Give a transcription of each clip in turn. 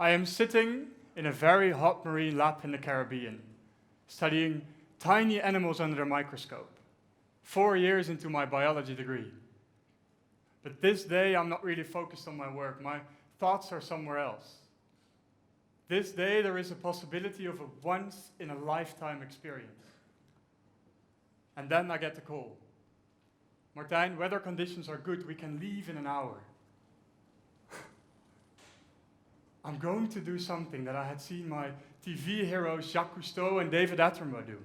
I am sitting in a very hot marine lab in the Caribbean, studying tiny animals under a microscope, 4 years into my biology degree. But this day, I'm not really focused on my work. My thoughts are somewhere else. This day, there is a possibility of a once-in-a-lifetime experience. And then I get the call. Martijn, weather conditions are good. We can leave in an hour. I'm going to do something that I had seen my TV heroes Jacques Cousteau and David Attenborough do.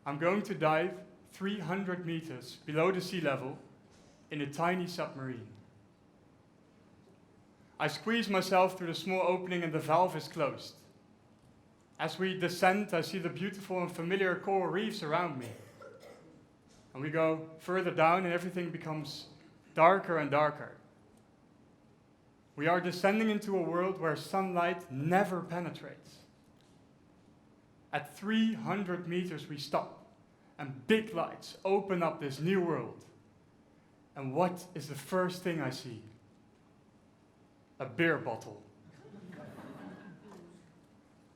I'm going to dive 300 meters below the sea level in a tiny submarine. I squeeze myself through the small opening and the valve is closed. As we descend, I see the beautiful and familiar coral reefs around me. And we go further down and everything becomes darker and darker. We are descending into a world where sunlight never penetrates. At 300 meters we stop, and big lights open up this new world. And what is the first thing I see? A beer bottle.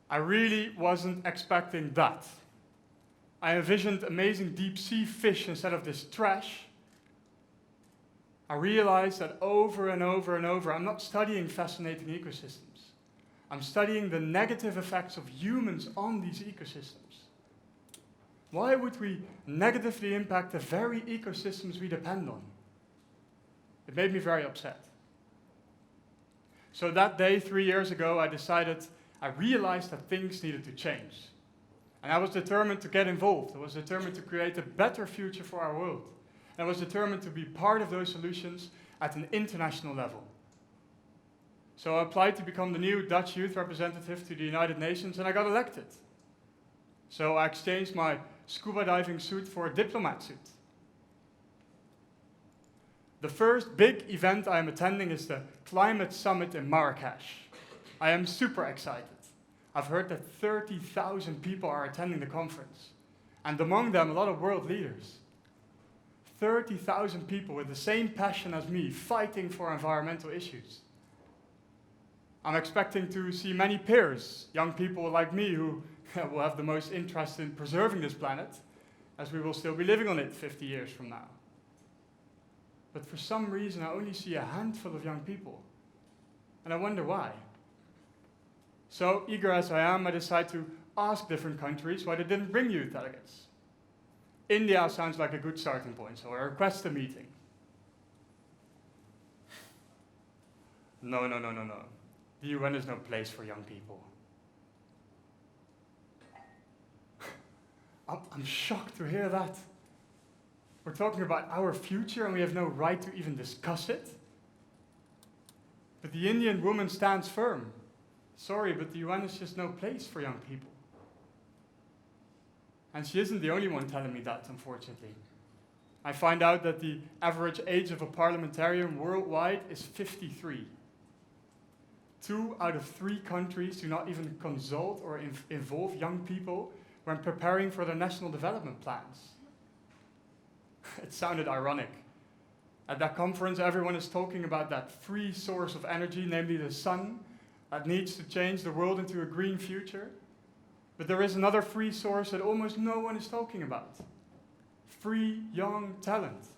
I really wasn't expecting that. I envisioned amazing deep sea fish instead of this trash. I realized that over and over and over, I'm not studying fascinating ecosystems. I'm studying the negative effects of humans on these ecosystems. Why would we negatively impact the very ecosystems we depend on? It made me very upset. So that day, 3 years ago, I realized that things needed to change. And I was determined to get involved. I was determined to create a better future for our world. And I was determined to be part of those solutions at an international level. So I applied to become the new Dutch youth representative to the United Nations, and I got elected. So I exchanged my scuba diving suit for a diplomat suit. The first big event I am attending is the Climate Summit in Marrakesh. I am super excited. I've heard that 30,000 people are attending the conference, and among them a lot of world leaders. 30,000 people with the same passion as me, fighting for environmental issues. I'm expecting to see many peers, young people like me who will have the most interest in preserving this planet, as we will still be living on it 50 years from now. But for some reason, I only see a handful of young people. And I wonder why. So, eager as I am, I decide to ask different countries why they didn't bring youth delegates. India sounds like a good starting point, so I request a meeting. No. The UN is no place for young people. I'm shocked to hear that. We're talking about our future and we have no right to even discuss it. But the Indian woman stands firm. Sorry, but the UN is just no place for young people. And she isn't the only one telling me that, unfortunately. I find out that the average age of a parliamentarian worldwide is 53. 2 out of 3 countries do not even consult or involve young people when preparing for their national development plans. It sounded ironic. At that conference, everyone is talking about that free source of energy, namely the sun, that needs to change the world into a green future. But there is another free source that almost no one is talking about. Free young talent.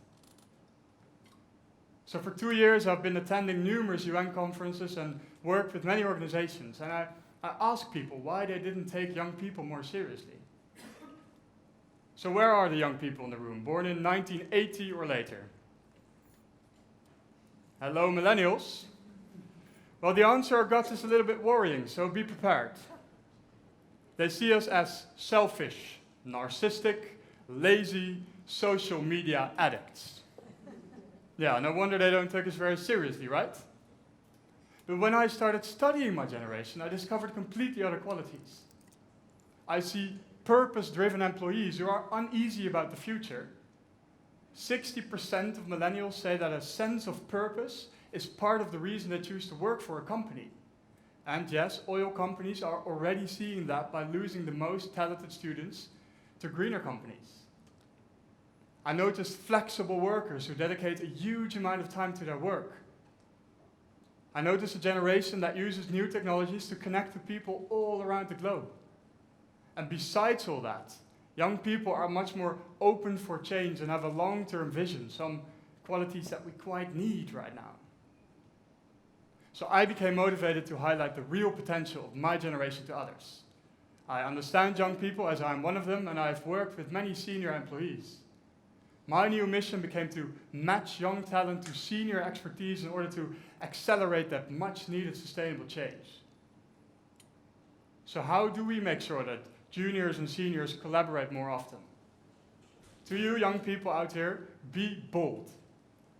So for 2 years, I've been attending numerous UN conferences and worked with many organizations. And I asked people why they didn't take young people more seriously. So where are the young people in the room, born in 1980 or later? Hello, millennials. Well, the answer I got is a little bit worrying, so be prepared. They see us as selfish, narcissistic, lazy, social media addicts. Yeah, no wonder they don't take us very seriously, right? But when I started studying my generation, I discovered completely other qualities. I see purpose-driven employees who are uneasy about the future. 60% of millennials say that a sense of purpose is part of the reason they choose to work for a company. And yes, oil companies are already seeing that by losing the most talented students to greener companies. I noticed flexible workers who dedicate a huge amount of time to their work. I notice a generation that uses new technologies to connect to people all around the globe. And besides all that, young people are much more open for change and have a long-term vision, some qualities that we quite need right now. So I became motivated to highlight the real potential of my generation to others. I understand young people as I'm one of them, and I've worked with many senior employees. My new mission became to match young talent to senior expertise in order to accelerate that much needed sustainable change. So how do we make sure that juniors and seniors collaborate more often? To you young people out here, be bold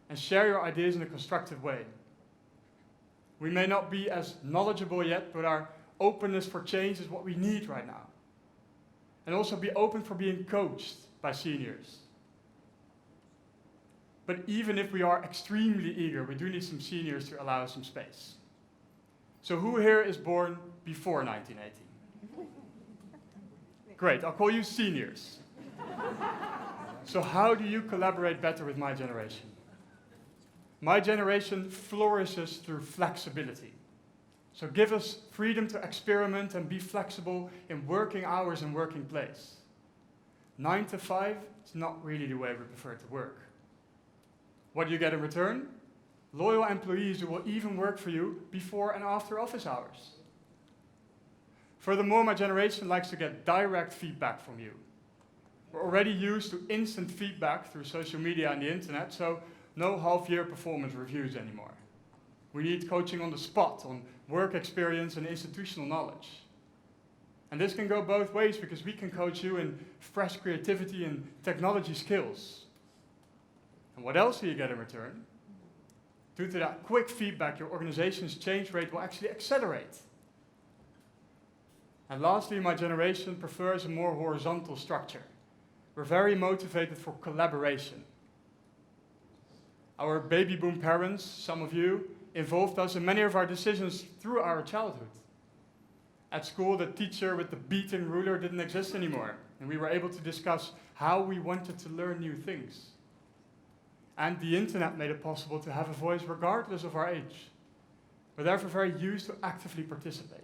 and share your ideas in a constructive way. We may not be as knowledgeable yet, but our openness for change is what we need right now. And also be open for being coached by seniors. But even if we are extremely eager, we do need some seniors to allow us some space. So who here is born before 1980? Great, I'll call you seniors. So how do you collaborate better with my generation? My generation flourishes through flexibility. So give us freedom to experiment and be flexible in working hours and working place. 9 to 5 is not really the way we prefer to work. What do you get in return? Loyal employees who will even work for you before and after office hours. Furthermore, my generation likes to get direct feedback from you. We're already used to instant feedback through social media and the internet, so no half-year performance reviews anymore. We need coaching on the spot, on work experience and institutional knowledge. And this can go both ways because we can coach you in fresh creativity and technology skills. And what else do you get in return? Due to that quick feedback, your organization's change rate will actually accelerate. And lastly, my generation prefers a more horizontal structure. We're very motivated for collaboration. Our baby boom parents, some of you, involved us in many of our decisions through our childhood. At school, the teacher with the beating ruler didn't exist anymore, and we were able to discuss how we wanted to learn new things. And the internet made it possible to have a voice regardless of our age. We're therefore very used to actively participate.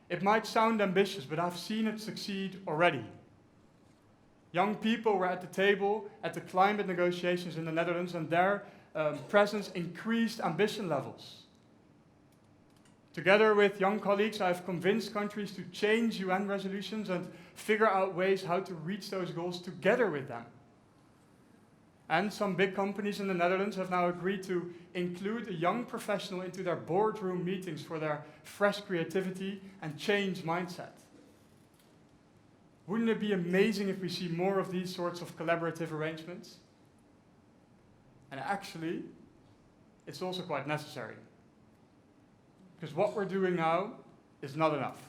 It might sound ambitious, but I've seen it succeed already. Young people were at the table at the climate negotiations in the Netherlands, and their presence increased ambition levels. Together with young colleagues, I've convinced countries to change UN resolutions and figure out ways how to reach those goals together with them. And some big companies in the Netherlands have now agreed to include a young professional into their boardroom meetings for their fresh creativity and change mindset. Wouldn't it be amazing if we see more of these sorts of collaborative arrangements? And actually, it's also quite necessary. Because what we're doing now is not enough.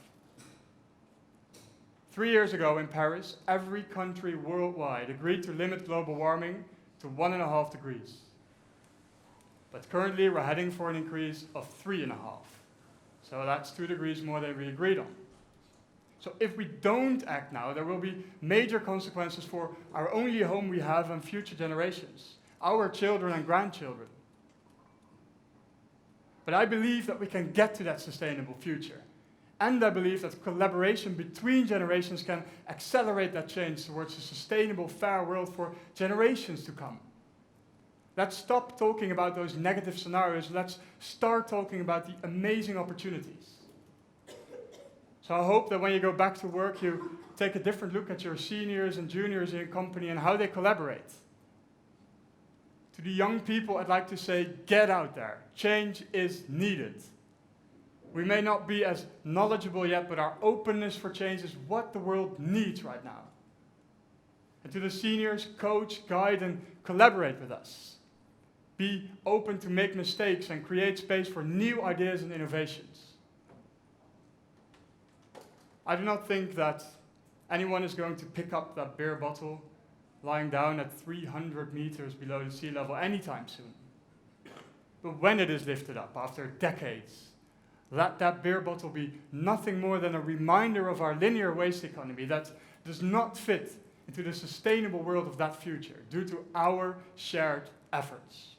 3 years ago in Paris, every country worldwide agreed to limit global warming to 1.5 degrees. But currently we're heading for an increase of 3.5. So that's 2 degrees more than we agreed on. So if we don't act now, there will be major consequences for our only home we have and future generations, our children and grandchildren. But I believe that we can get to that sustainable future. And I believe that collaboration between generations can accelerate that change towards a sustainable, fair world for generations to come. Let's stop talking about those negative scenarios. Let's start talking about the amazing opportunities. So I hope that when you go back to work, you take a different look at your seniors and juniors in your company and how they collaborate. To the young people, I'd like to say, get out there. Change is needed. We may not be as knowledgeable yet, but our openness for change is what the world needs right now. And to the seniors, coach, guide, and collaborate with us. Be open to make mistakes and create space for new ideas and innovations. I do not think that anyone is going to pick up that beer bottle lying down at 300 meters below the sea level anytime soon. But when it is lifted up after decades, let that beer bottle be nothing more than a reminder of our linear waste economy that does not fit into the sustainable world of that future due to our shared efforts.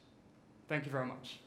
Thank you very much.